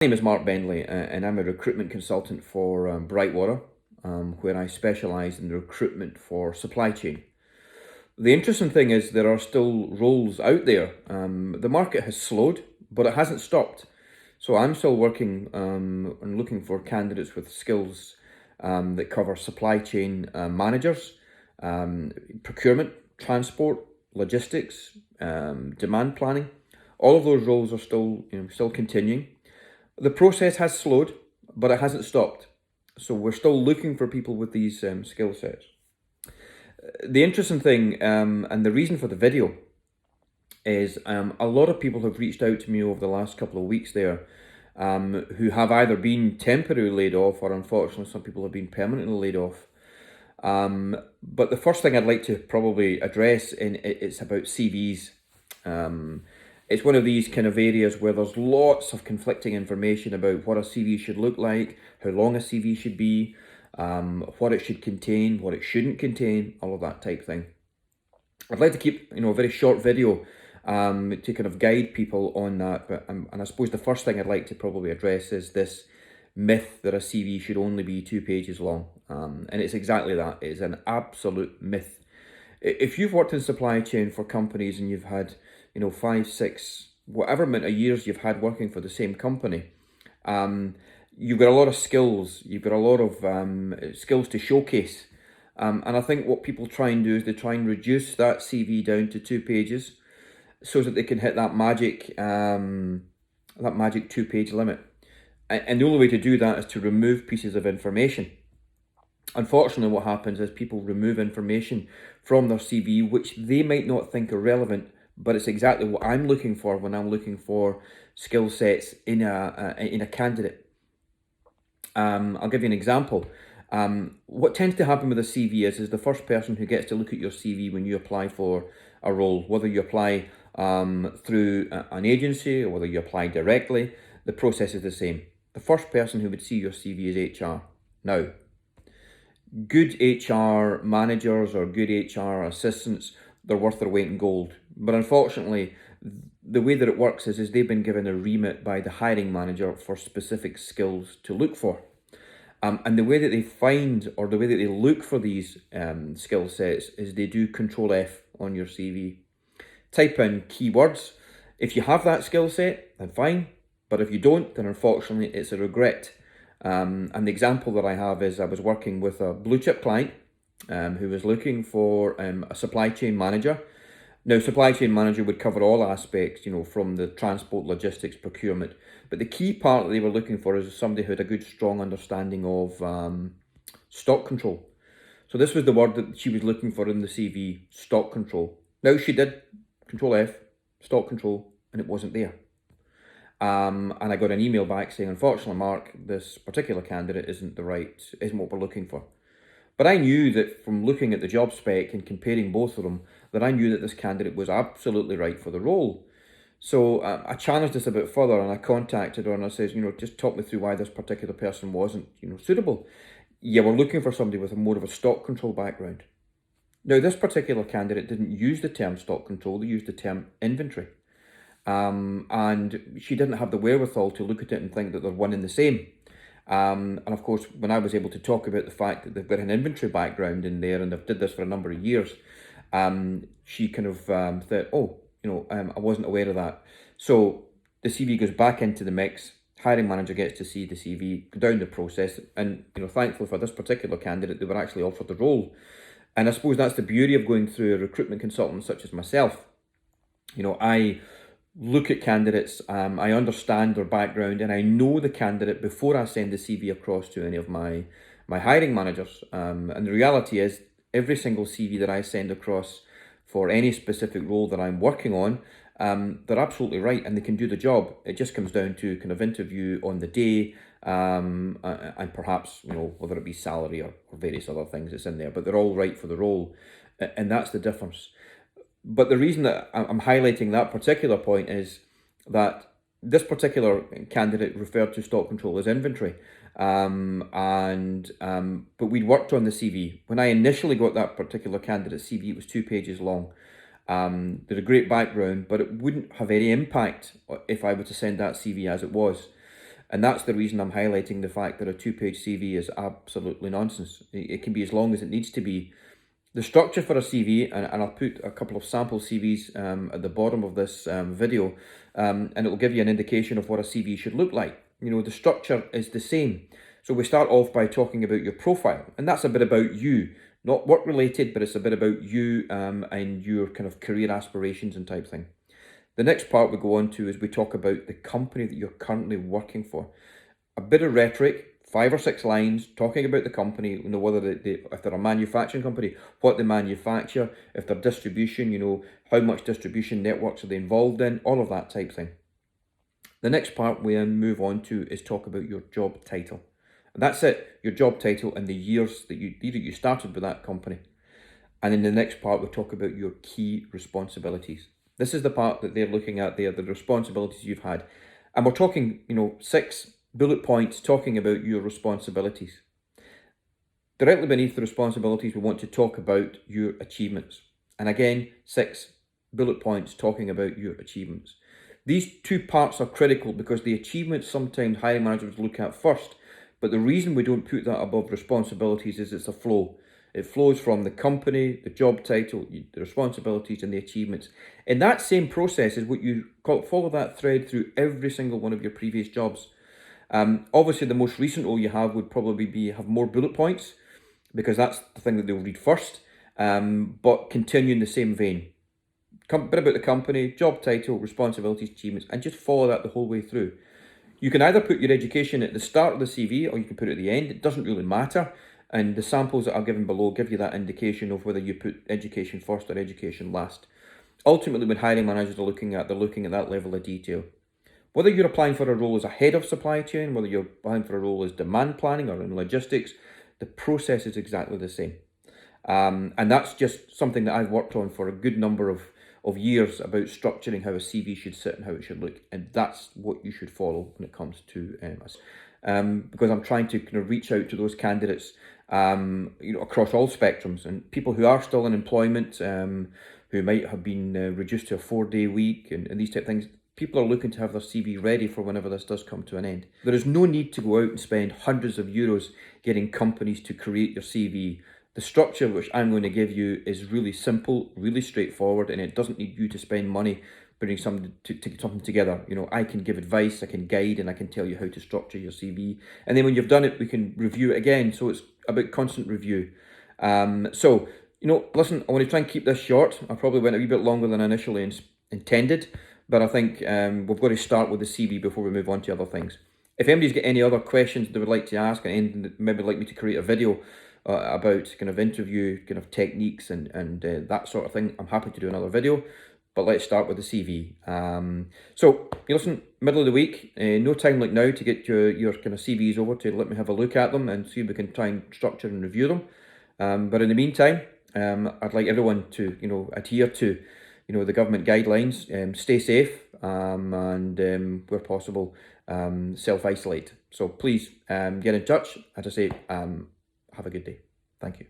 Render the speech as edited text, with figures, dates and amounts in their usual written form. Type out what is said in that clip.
My name is Marc Bentley, and I'm a recruitment consultant for Brightwater, where I specialise in the recruitment for supply chain. The interesting thing is there are still roles out there. The market has slowed, but it hasn't stopped. So I'm still working and looking for candidates with skills that cover supply chain managers, procurement, transport, logistics, demand planning. All of those roles are still continuing. The process has slowed, but it hasn't stopped. So we're still looking for people with these skill sets. The interesting thing and the reason for the video is a lot of people have reached out to me over the last couple of weeks there who have either been temporarily laid off or unfortunately some people have been permanently laid off. But the first thing I'd like to probably address it's about CVs. It's one of these kind of areas where there's lots of conflicting information about what a CV should look like, how long a CV should be, what it should contain, what it shouldn't contain, all of that type thing. I'd like to keep a very short video to kind of guide people on that. But and I suppose the first thing I'd like to probably address is this myth that a CV should only be 2 pages long, and it's exactly that. It is an absolute myth. If you've worked in supply chain for companies and you've had 5, 6, whatever amount of years you've had working for the same company, you've got a lot of skills. You've got a lot of skills to showcase. And I think what people try and do is they try and reduce that CV down to 2 pages so that they can hit that magic 2-page limit. And the only way to do that is to remove pieces of information. Unfortunately, what happens is people remove information from their CV which they might not think are relevant, but it's exactly what I'm looking for when I'm looking for skill sets in a candidate. I'll give you an example. What tends to happen with a CV is the first person who gets to look at your CV when you apply for a role, whether you apply through an agency or whether you apply directly, the process is the same. The first person who would see your CV is HR. Now, good HR managers or good HR assistants, they're worth their weight in gold. But unfortunately, the way that it works is they've been given a remit by the hiring manager for specific skills to look for. And the way that they find or the way that they look for these skill sets is they do Control F on your CV. Type in keywords. If you have that skill set, then fine. But if you don't, then unfortunately it's a regret. And the example that I have is I was working with a blue chip client who was looking for a supply chain manager. Now, supply chain manager would cover all aspects, from the transport, logistics, procurement. But the key part that they were looking for is somebody who had a good, strong understanding of stock control. So this was the word that she was looking for in the CV, stock control. Now, she did Control F, stock control, and it wasn't there. And I got an email back saying, unfortunately, Mark, this particular candidate isn't what we're looking for. But I knew that from looking at the job spec and comparing both of them, that I knew that this candidate was absolutely right for the role. So I challenged this a bit further and I contacted her and I says, just talk me through why this particular person wasn't, suitable. Yeah, we're looking for somebody with more of a stock control background. Now, this particular candidate didn't use the term stock control, they used the term inventory. And she didn't have the wherewithal to look at it and think that they're one and the same. And of course, when I was able to talk about the fact that they've got an inventory background in there and they've did this for a number of years, she kind of thought, I wasn't aware of that. So the CV goes back into the mix. Hiring manager gets to see the CV, go down the process, and thankfully for this particular candidate, they were actually offered the role. And I suppose that's the beauty of going through a recruitment consultant such as myself. I look at candidates, I understand their background, and I know the candidate before I send the CV across to any of my hiring managers. And the reality is, every single CV that I send across for any specific role that I'm working on, they're absolutely right and they can do the job. It just comes down to kind of interview on the day, and perhaps, whether it be salary or various other things that's in there, but they're all right for the role. And that's the difference. But the reason that I'm highlighting that particular point is that this particular candidate referred to stock control as inventory. But we'd worked on the CV. When I initially got that particular candidate's CV, it was 2 pages long. They had a great background, but it wouldn't have any impact if I were to send that CV as it was. And that's the reason I'm highlighting the fact that a 2-page CV is absolutely nonsense. It can be as long as it needs to be. The structure for a CV, and I'll put a couple of sample CVs at the bottom of this video, and it will give you an indication of what a CV should look like. You know, the structure is the same. So we start off by talking about your profile, and that's a bit about you, not work related, but it's a bit about you and your kind of career aspirations and type thing. The next part we go on to is we talk about the company that you're currently working for. A bit of rhetoric, 5 or 6 lines talking about the company, you know, whether if they're a manufacturing company, what they manufacture, if they're distribution, you know, how much distribution networks are they involved in, all of that type thing. The next part we then move on to is talk about your job title. And that's it, your job title and the years that you started with that company. And in the next part, we talk about your key responsibilities. This is the part that they're looking at there, the responsibilities you've had. And we're talking, you know, 6 bullet points talking about your responsibilities. Directly beneath the responsibilities, we want to talk about your achievements. And again, 6 bullet points talking about your achievements. These 2 parts are critical because the achievements sometimes hiring managers look at first, but the reason we don't put that above responsibilities is it's a flow. It flows from the company, the job title, the responsibilities and the achievements. In that same process is what you follow that thread through every single one of your previous jobs. Obviously, the most recent role you have would probably have more bullet points because that's the thing that they'll read first, but continue in the same vein. A bit about the company, job title, responsibilities, achievements, and just follow that the whole way through. You can either put your education at the start of the CV or you can put it at the end. It doesn't really matter. And the samples that are given below give you that indication of whether you put education first or education last. Ultimately, when hiring managers are looking at, they're looking at that level of detail. Whether you're applying for a role as a head of supply chain, whether you're applying for a role as demand planning or in logistics, the process is exactly the same. And that's just something that I've worked on for a good number of years about structuring how a CV should sit and how it should look. And that's what you should follow when it comes to us. Because I'm trying to kind of reach out to those candidates, you know, across all spectrums, and people who are still in employment, who might have been reduced to a 4-day week and these type of things. People are looking to have their CV ready for whenever this does come to an end. There is no need to go out and spend hundreds of euros getting companies to create your CV. The structure which I'm going to give you is really simple, really straightforward, and it doesn't need you to spend money putting something together. You know, I can give advice, I can guide, and I can tell you how to structure your CV. And then when you've done it, we can review it again. So it's about constant review. So, you know, listen, I want to try and keep this short. I probably went a wee bit longer than I initially intended, but I think we've got to start with the CV before we move on to other things. If anybody's got any other questions they would like to ask, and anything that maybe like me to create a video about kind of interview kind of techniques and that sort of thing, I'm happy to do another video. But let's start with the CV. So, you listen, middle of the week, no time like now to get your kind of CVs over to let me have a look at them and see if we can try and structure and review them. But in the meantime, I'd like everyone to, you know, adhere to, you know, the government guidelines, stay safe, and where possible, self-isolate. So please get in touch. As I say, have a good day. Thank you.